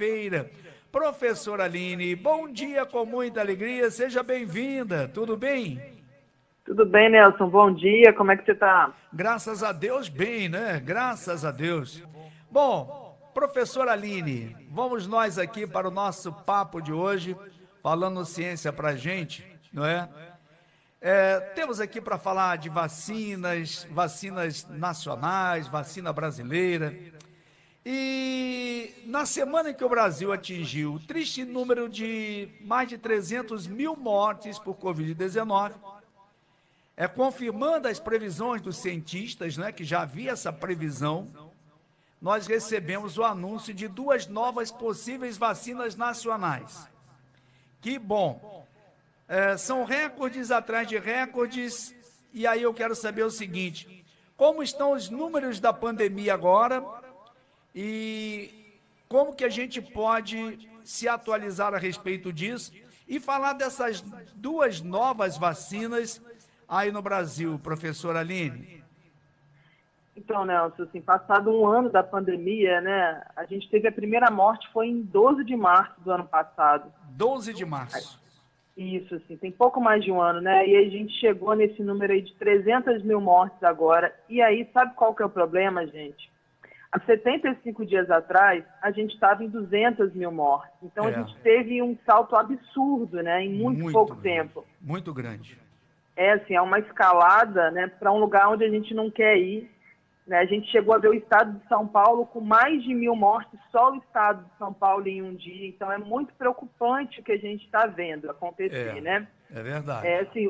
quarta-feira. Professora Aline, bom dia com muita alegria, seja bem-vinda, tudo bem? Tudo bem, Nelson, bom dia, como é que você está? Graças a Deus, bem, né? Graças a Deus. Bom, professora Aline, vamos nós aqui para o nosso papo de hoje, falando ciência pra gente, não é? Temos aqui para falar de vacinas, vacinas nacionais, vacina brasileira. E na semana em que o Brasil atingiu o triste número de mais de 300 mil mortes por Covid-19, confirmando as previsões dos cientistas, né, que já havia essa previsão, nós recebemos o anúncio de duas novas possíveis vacinas nacionais. Que bom! São recordes atrás de recordes, e aí eu quero saber o seguinte: como estão os números da pandemia agora e como que a gente pode se atualizar a respeito disso e falar dessas duas novas vacinas aí no Brasil, professora Aline? Então, Nelson, assim, passado um ano da pandemia, né, a gente teve a primeira morte, foi em 12 de março do ano passado. 12 de março. Isso, assim, tem pouco mais de um ano, né, e a gente chegou nesse número aí de 300 mil mortes agora, e aí, sabe qual que é o problema, gente? Há 75 dias atrás, a gente estava em 200 mil mortes, então a gente teve um salto absurdo, né, em muito pouco tempo. Muito grande. Assim, é uma escalada, né, para um lugar onde a gente não quer ir. Né? A gente chegou a ver o estado de São Paulo com mais de 1.000 mortes, só o estado de São Paulo em um dia. Então, é muito preocupante o que a gente está vendo acontecer, né? É verdade. Assim,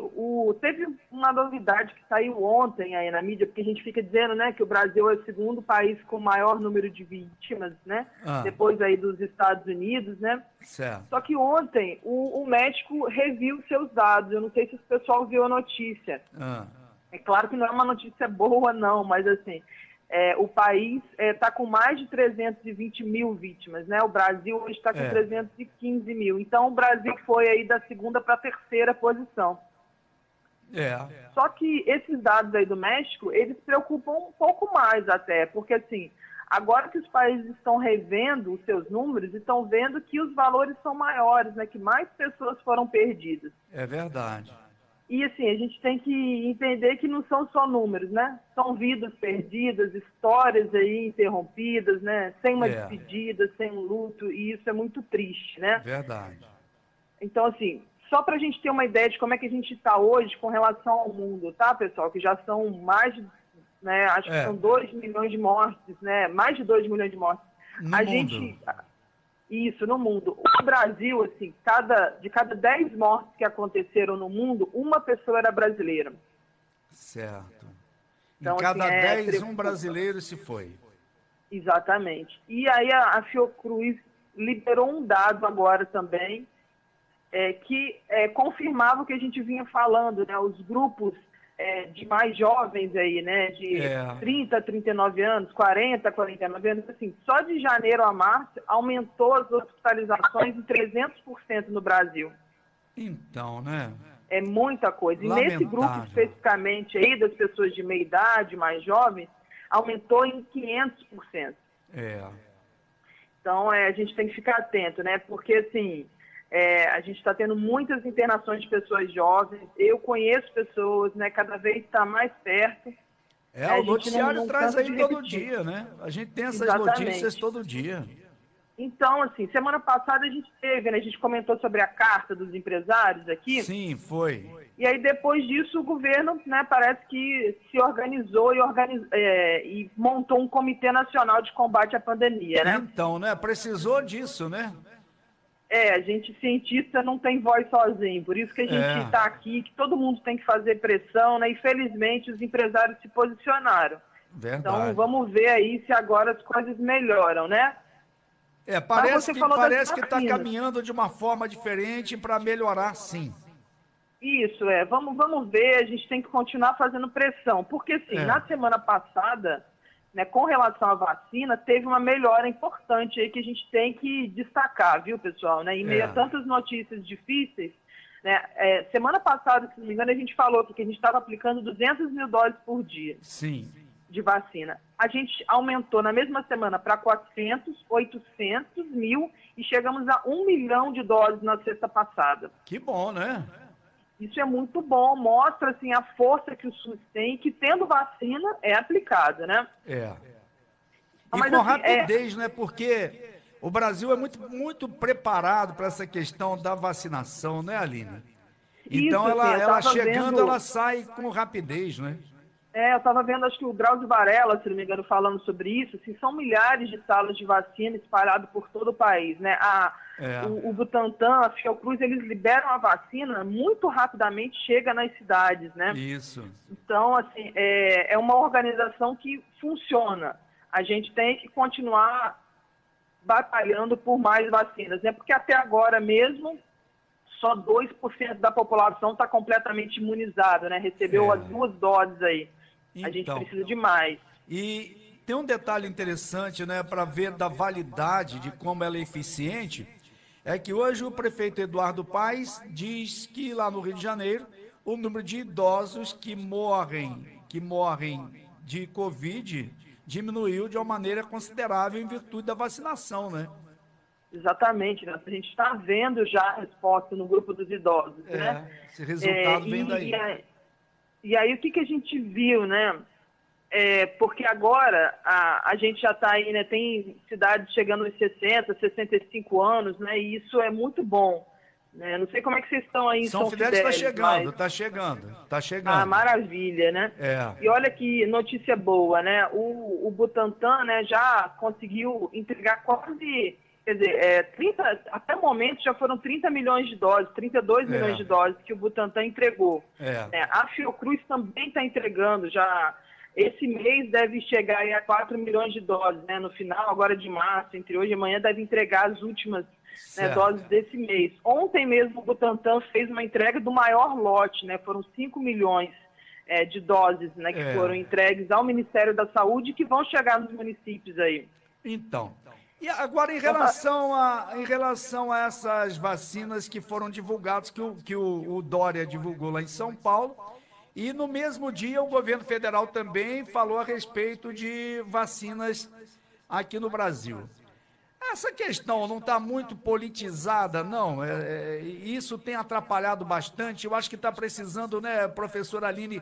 teve uma novidade que saiu ontem aí na mídia, porque a gente fica dizendo, né, que o Brasil é o segundo país com maior número de vítimas, né? Depois aí dos Estados Unidos, né? Certo. Só que ontem o médico reviu seus dados. Eu não sei se o pessoal viu a notícia. É claro que não é uma notícia boa, não, mas assim, o país está com mais de 320 mil vítimas, né? O Brasil hoje está com 315 mil. Então, o Brasil foi aí da segunda para a terceira posição. Só que esses dados aí do México, eles preocupam um pouco mais até, porque assim, agora que os países estão revendo os seus números, estão vendo que os valores são maiores, né? Que mais pessoas foram perdidas. É verdade. E assim, a gente tem que entender que não são só números, né? São vidas perdidas, histórias aí interrompidas, né? Sem uma despedida, sem um luto, e isso é muito triste, né? Verdade. Então, assim, só para a gente ter uma ideia de como é que a gente está hoje com relação ao mundo, tá, pessoal? Que já são mais de, né? Acho que são 2 milhões de mortes, né? Mais de 2 milhões de mortes. No mundo. Isso, no mundo. O Brasil, assim, de cada 10 mortes que aconteceram no mundo, uma pessoa era brasileira. Certo. Então, em cada assim, 10, um brasileiro se foi. Exatamente. E aí a Fiocruz liberou um dado agora também, que confirmava o que a gente vinha falando, né? Os grupos de mais jovens aí, né? De 30 a 39 anos, 40 a 49 anos, assim, só de janeiro a março aumentou as hospitalizações em 300% no Brasil. Então, né? É muita coisa. E Lamentável. nesse grupo especificamente aí, das pessoas de meia idade, mais jovens, aumentou em 500%. Então, a gente tem que ficar atento, né? Porque, assim, a gente está tendo muitas internações de pessoas jovens. Eu conheço pessoas, né? Cada vez está mais perto. O noticiário traz aí todo dia, né? A gente tem essas notícias todo dia. Então, assim, semana passada a gente teve, né? A gente comentou sobre a carta dos empresários aqui. Sim, foi. E aí, depois disso, o governo, né, parece que se organizou e montou um Comitê Nacional de Combate à Pandemia, né? Então, né? Precisou disso, né? A gente, cientista, não tem voz sozinho. Por isso que a gente está aqui, que todo mundo tem que fazer pressão, né? E, felizmente, os empresários se posicionaram. Verdade. Então, vamos ver aí se agora as coisas melhoram, né? Parece que está caminhando de uma forma diferente para melhorar, sim. Isso, vamos ver, a gente tem que continuar fazendo pressão, porque assim, na semana passada, né, com relação à vacina, teve uma melhora importante aí que a gente tem que destacar, viu, pessoal, né, em meio a tantas notícias difíceis, né, semana passada, se não me engano, a gente falou que a gente estava aplicando 200 mil doses por dia. Sim. de vacina. A gente aumentou na mesma semana para 400, 800 mil e chegamos a 1 milhão de doses na sexta passada. Que bom, né? Isso é muito bom, mostra assim, a força que o SUS tem, que tendo vacina é aplicada, né? É. E Mas, com assim, rapidez, né? Porque o Brasil é muito preparado para essa questão da vacinação, né, Aline? Então, isso, assim, ela chegando, vendo... ela sai com rapidez, né? eu estava vendo, acho que o Drauzio Varela, se não me engano, falando sobre isso, assim, são milhares de salas de vacina espalhadas por todo o país, né? O Butantan, a Fiocruz, eles liberam a vacina muito rapidamente, chega nas cidades, né? Isso. Então, assim, é uma organização que funciona. A gente tem que continuar batalhando por mais vacinas, né? Porque até agora mesmo, só 2% da população está completamente imunizada, né? Recebeu as 2 doses aí. Então, a gente precisa de mais. E tem um detalhe interessante, né, para ver da validade de como ela é eficiente, é que hoje o prefeito Eduardo Paes diz que lá no Rio de Janeiro, o número de idosos que morrem de Covid diminuiu de uma maneira considerável em virtude da vacinação, né? Exatamente, né? A gente está vendo já a resposta no grupo dos idosos, né? Esse resultado vem daí. E aí o que a gente viu, né? Porque agora a gente já está aí, né? Tem cidades chegando aos 60, 65 anos, né? E isso é muito bom. Né? Não sei como é que vocês estão aí em São Fidélis. Está chegando, está chegando, está chegando. Ah, maravilha, né? E olha que notícia boa, né? O Butantan, né, já conseguiu entregar quase... Quer dizer, até o momento já foram 30 milhões de doses, 32 milhões de doses que o Butantan entregou. A Fiocruz também está entregando já. Esse mês deve chegar aí a 4 milhões de doses, né? No final, agora de março, entre hoje e amanhã, deve entregar as últimas doses desse mês. Ontem mesmo o Butantan fez uma entrega do maior lote, né? Foram 5 milhões de doses, né, que foram entregues ao Ministério da Saúde, que vão chegar nos municípios aí. Então... E agora, em relação a essas vacinas que foram divulgadas, que o Dória divulgou lá em São Paulo, e no mesmo dia o governo federal também falou a respeito de vacinas aqui no Brasil. Essa questão não está muito politizada, não? Isso tem atrapalhado bastante. Eu acho que está precisando, né, professora Aline,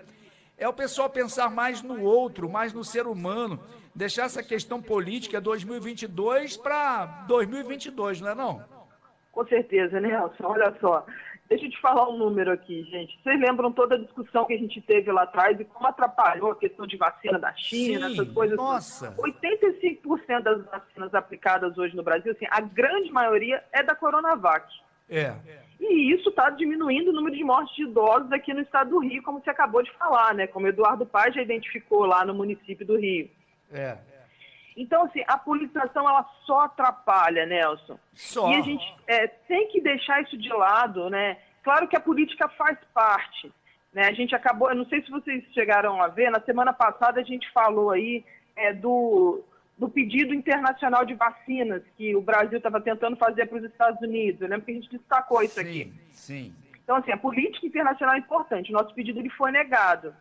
o pessoal pensar mais no outro, mais no ser humano, deixar essa questão política 2022 para 2022, não é não? Com certeza, Nelson. Olha só, deixa eu te falar um número aqui, gente. Vocês lembram toda a discussão que a gente teve lá atrás e como atrapalhou a questão de vacina da China, essas coisas? Nossa! 85% das vacinas aplicadas hoje no Brasil, assim, a grande maioria é da Coronavac. E isso está diminuindo o número de mortes de idosos aqui no estado do Rio, como você acabou de falar, né? Como o Eduardo Paes já identificou lá no município do Rio. Então, assim, a politização, ela só atrapalha, Nelson. E a gente tem que deixar isso de lado, né? Claro que a política faz parte, né? A gente acabou, eu não sei se vocês chegaram a ver, na semana passada a gente falou aí do pedido internacional de vacinas que o Brasil estava tentando fazer para os Estados Unidos. Eu lembro que a gente destacou isso aqui. Sim. Então, assim, a política internacional é importante. O nosso pedido ele foi negado.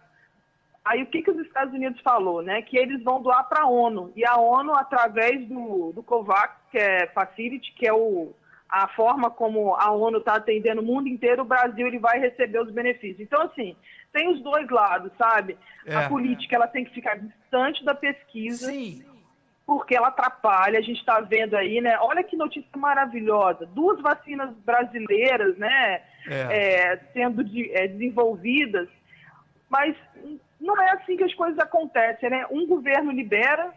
Aí o que os Estados Unidos falou, né? Que eles vão doar para a ONU. E a ONU, através do COVAX, que é Facility, que é a forma como a ONU está atendendo o mundo inteiro, o Brasil ele vai receber os benefícios. Então, assim, tem os dois lados, sabe? A política ela tem que ficar distante da pesquisa. Sim. Porque ela atrapalha, a gente está vendo aí, né? Olha que notícia maravilhosa. 2 vacinas brasileiras, né? Sendo desenvolvidas, mas não é assim que as coisas acontecem, né? Um governo libera,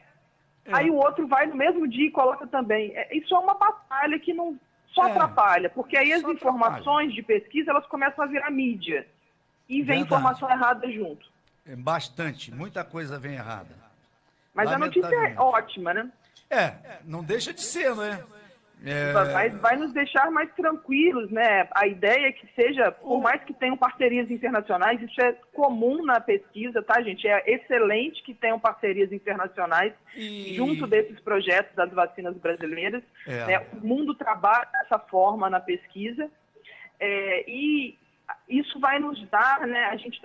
aí o outro vai no mesmo dia e coloca também. Isso é uma batalha que não só atrapalha, porque aí as informações de pesquisa, elas começam a virar mídia. E vem informação errada junto. Bastante, muita coisa vem errada. Mas a notícia é ótima, né? Não deixa de ser, né? Vai nos deixar mais tranquilos, né? A ideia é que seja, por mais que tenham parcerias internacionais, isso é comum na pesquisa, tá, gente? É excelente que tenham parcerias internacionais junto desses projetos das vacinas brasileiras. Né? O mundo trabalha dessa forma na pesquisa. E isso vai nos dar, né? A gente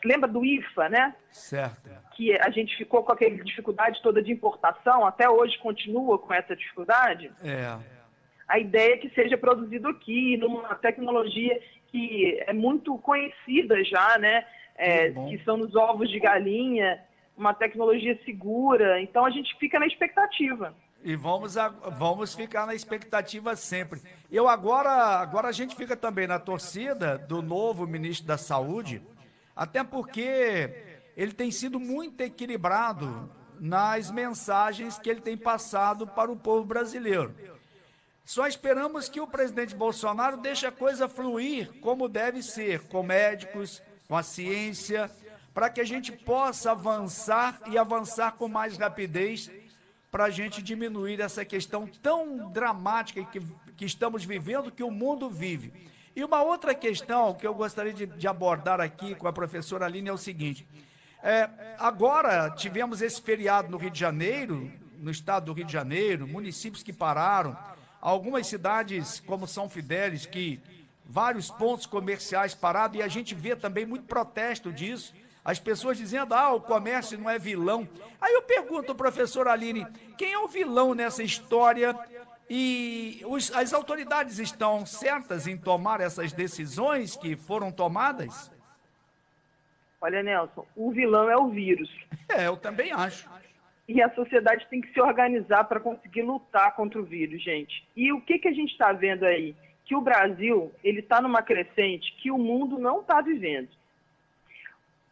lembra do IFA, né? Certo. Que a gente ficou com aquela dificuldade toda de importação, até hoje continua com essa dificuldade. A ideia é que seja produzido aqui, numa tecnologia que é muito conhecida já, né? Que são os ovos de galinha, uma tecnologia segura. Então a gente fica na expectativa. E vamos ficar na expectativa sempre. Agora a gente fica também na torcida do novo ministro da Saúde, até porque ele tem sido muito equilibrado nas mensagens que ele tem passado para o povo brasileiro. Só esperamos que o presidente Bolsonaro deixe a coisa fluir como deve ser, com médicos, com a ciência, para que a gente possa avançar e avançar com mais rapidez, para a gente diminuir essa questão tão dramática que estamos vivendo, que o mundo vive. E uma outra questão que eu gostaria de abordar aqui com a professora Aline é o seguinte: agora tivemos esse feriado no Rio de Janeiro, no estado do Rio de Janeiro, municípios que pararam, algumas cidades como São Fidélis, que vários pontos comerciais parados, e a gente vê também muito protesto disso. As pessoas dizendo, o comércio não é vilão. Aí eu pergunto, professor Aline, quem é o vilão nessa história? E as autoridades estão certas em tomar essas decisões que foram tomadas? Olha, Nelson, o vilão é o vírus. Eu também acho. E a sociedade tem que se organizar para conseguir lutar contra o vírus, gente. E o que a gente está vendo aí? Que o Brasil, ele está numa crescente que o mundo não está vivendo.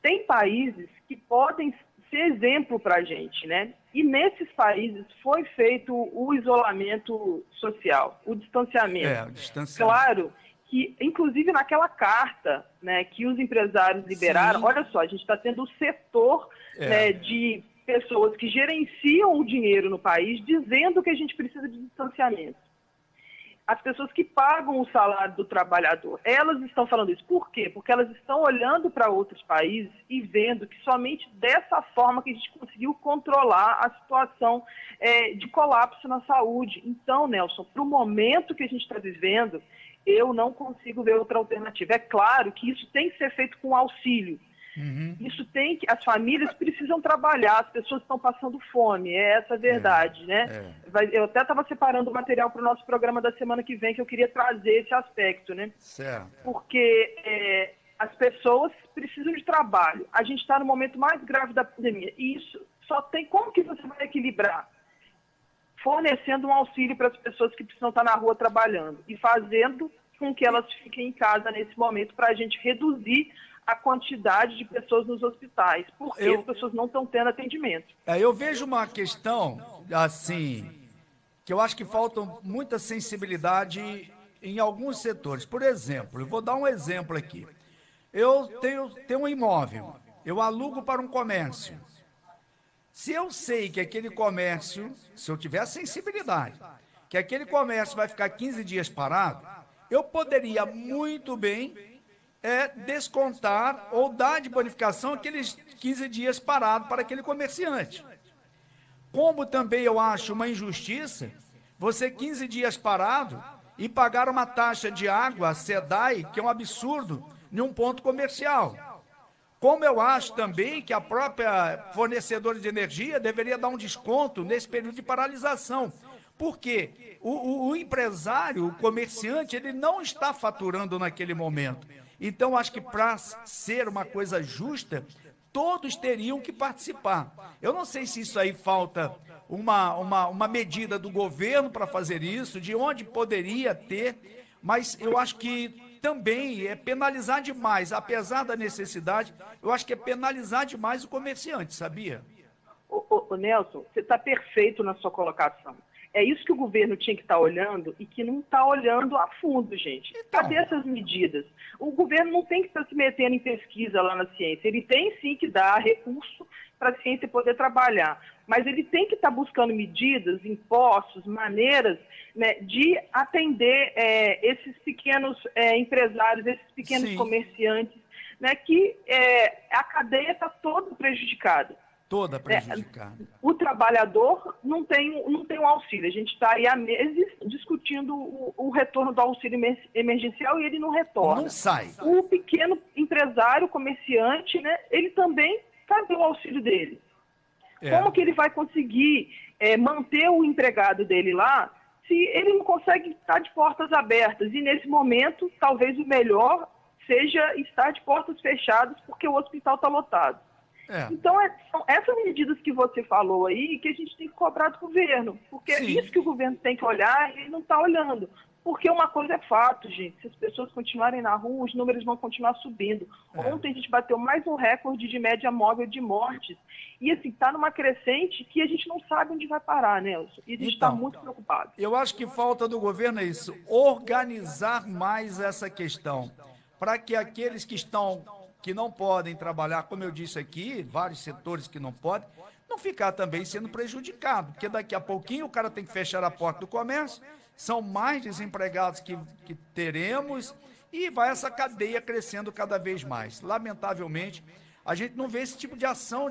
Tem países que podem ser exemplo para a gente, né? E nesses países foi feito o isolamento social, o distanciamento. O distanciamento. Claro que, inclusive naquela carta, né, que os empresários liberaram, Sim. olha só, a gente está tendo o setor né, de pessoas que gerenciam o dinheiro no país dizendo que a gente precisa de distanciamento. As pessoas que pagam o salário do trabalhador, elas estão falando isso. Por quê? Porque elas estão olhando para outros países e vendo que somente dessa forma que a gente conseguiu controlar a situação de colapso na saúde. Então, Nelson, para o momento que a gente está vivendo, eu não consigo ver outra alternativa. É claro que isso tem que ser feito com auxílio. Isso tem que... As famílias precisam trabalhar, as pessoas estão passando fome, é essa a verdade, né? Eu até estava separando o material para o nosso programa da semana que vem, que eu queria trazer esse aspecto, né? Certo. Porque as pessoas precisam de trabalho. A gente está no momento mais grave da pandemia. E isso só tem... Como que você vai equilibrar? Fornecendo um auxílio para as pessoas que precisam estar na rua trabalhando e fazendo com que elas fiquem em casa nesse momento para a gente reduzir a quantidade de pessoas nos hospitais, porque as pessoas não estão tendo atendimento. Eu vejo uma questão, assim, que eu acho que falta muita sensibilidade em alguns setores. Por exemplo, eu vou dar um exemplo aqui. Eu tenho um imóvel, eu alugo para um comércio. Se eu sei que aquele comércio, se eu tiver sensibilidade, que aquele comércio vai ficar 15 dias parado, eu poderia muito bem descontar ou dar de bonificação aqueles 15 dias parado para aquele comerciante. Como também eu acho uma injustiça você 15 dias parado e pagar uma taxa de água, a SEDAI, que é um absurdo, em um ponto comercial. Como eu acho também que a própria fornecedora de energia deveria dar um desconto nesse período de paralisação. Porque o empresário, o comerciante, ele não está faturando naquele momento. Então, acho que para ser uma coisa justa, todos teriam que participar. Eu não sei se isso aí falta uma medida do governo para fazer isso, de onde poderia ter, mas eu acho que também é penalizar demais, apesar da necessidade, eu acho que é penalizar demais o comerciante, sabia? Ô Nelson, você está perfeito na sua colocação. É isso que o governo tinha que estar olhando e que não está olhando a fundo, gente. Então, cadê essas medidas? O governo não tem que estar se metendo em pesquisa lá na ciência. Ele tem sim que dar recurso para a ciência poder trabalhar. Mas ele tem que estar buscando medidas, impostos, maneiras, né, de atender esses pequenos empresários, esses pequenos comerciantes, né, que a cadeia está toda prejudicada. Toda prejudicada. O trabalhador não tem um um auxílio. A gente está aí há meses discutindo o retorno do auxílio emergencial e ele não retorna. Não sai. O pequeno empresário, comerciante, né, ele também cadê o auxílio dele? Como que ele vai conseguir manter o empregado dele lá se ele não consegue estar de portas abertas? E nesse momento, talvez o melhor seja estar de portas fechadas porque o hospital está lotado. Então, são essas medidas que você falou aí que a gente tem que cobrar do governo, porque é isso que o governo tem que olhar e ele não está olhando. Porque uma coisa é fato, gente, se as pessoas continuarem na rua, os números vão continuar subindo. Ontem a gente bateu mais um recorde de média móvel de mortes. E assim, está numa crescente que a gente não sabe onde vai parar, Nelson. E a gente está muito preocupado. Eu acho que falta do governo é isso, organizar mais essa questão, para que aqueles que não podem trabalhar, como eu disse aqui, vários setores que não podem, não ficar também sendo prejudicado, porque daqui a pouquinho o cara tem que fechar a porta do comércio, são mais desempregados que teremos e vai essa cadeia crescendo cada vez mais. Lamentavelmente, a gente não vê esse tipo de ação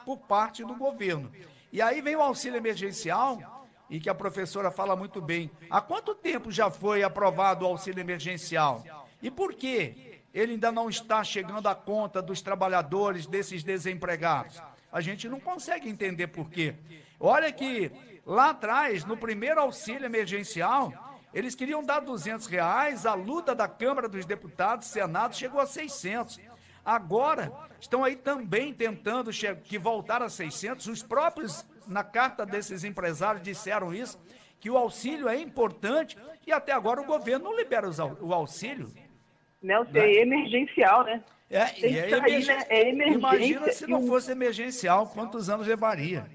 por parte do governo. E aí vem o auxílio emergencial, e que a professora fala muito bem. Há quanto tempo já foi aprovado o auxílio emergencial? E por que ele ainda não está chegando à conta dos trabalhadores, desses desempregados? A gente não consegue entender por quê. Olha que lá atrás, no primeiro auxílio emergencial, eles queriam dar R$200, a luta da Câmara dos Deputados, Senado, chegou a 600. Agora, estão aí também tentando que voltar a 600. Os próprios, na carta desses empresários, disseram isso, que o auxílio é importante e até agora o governo não libera o auxílio. Nelson, é emergencial, né? É emergência. Imagina se não fosse emergencial, quantos anos levaria?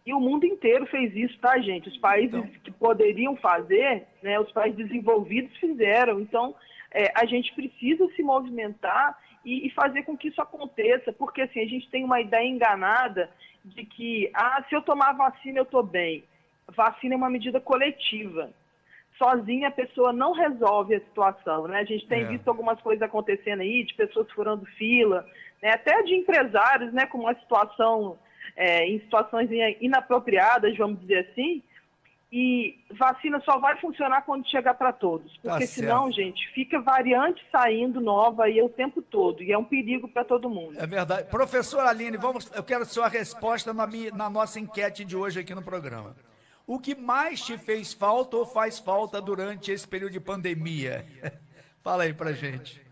E o mundo inteiro fez isso, tá, gente? Os países que poderiam fazer, né, os países desenvolvidos fizeram. Então, a gente precisa se movimentar e fazer com que isso aconteça, porque assim, a gente tem uma ideia enganada de que, se eu tomar vacina, eu estou bem. Vacina é uma medida coletiva. Sozinha a pessoa não resolve a situação, né? A gente tem visto algumas coisas acontecendo aí, de pessoas furando fila, né? Até de empresários, né, com uma situação, em situações inapropriadas, vamos dizer assim, e vacina só vai funcionar quando chegar para todos, porque senão, gente, fica variante saindo nova aí o tempo todo, e é um perigo para todo mundo. É verdade. Professora Aline, eu quero a sua resposta na nossa enquete de hoje aqui no programa. O que mais te fez falta ou faz falta durante esse período de pandemia? Fala aí pra gente.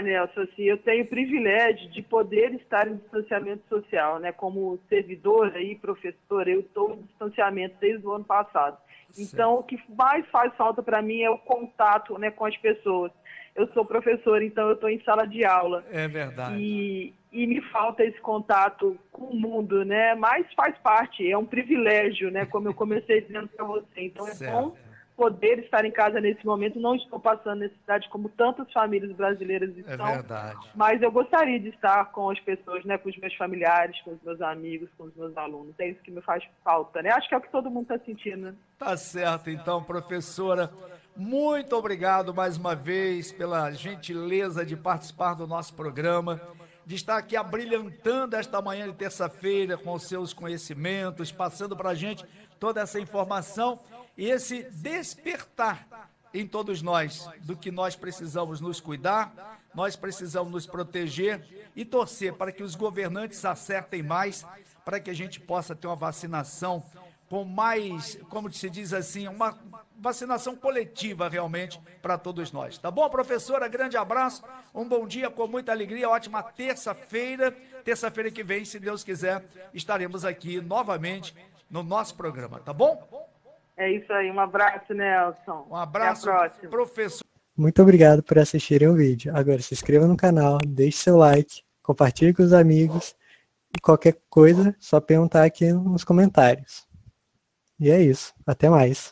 Nelson, assim, eu tenho o privilégio de poder estar em distanciamento social, né? Como servidora e professora, eu estou em distanciamento desde o ano passado. Então, o que mais faz falta para mim é o contato, né, com as pessoas. Eu sou professora, então eu estou em sala de aula. É verdade. E me falta esse contato com o mundo, né? Mas faz parte, é um privilégio, né? Como eu comecei dizendo para você. Então é bom poder estar em casa nesse momento. Não estou passando necessidade como tantas famílias brasileiras estão. É verdade. Mas eu gostaria de estar com as pessoas, né? Com os meus familiares, com os meus amigos, com os meus alunos. É isso que me faz falta, né? Acho que é o que todo mundo está sentindo, né? Tá certo, então, professora. Muito obrigado mais uma vez pela gentileza de participar do nosso programa, de estar aqui abrilhantando esta manhã de terça-feira com os seus conhecimentos, passando para a gente toda essa informação e esse despertar em todos nós do que nós precisamos nos cuidar, nós precisamos nos proteger e torcer para que os governantes acertem mais, para que a gente possa ter uma vacinação com mais, como se diz assim, uma vacinação coletiva realmente para todos nós. Tá bom, professora? Grande abraço, um bom dia com muita alegria, ótima terça-feira. Terça-feira que vem, se Deus quiser, estaremos aqui novamente no nosso programa, tá bom? É isso aí, um abraço, Nelson. Um abraço, professor. Muito obrigado por assistirem o vídeo. Agora se inscreva no canal, deixe seu like, compartilhe com os amigos e qualquer coisa, só perguntar aqui nos comentários. E é isso. Até mais.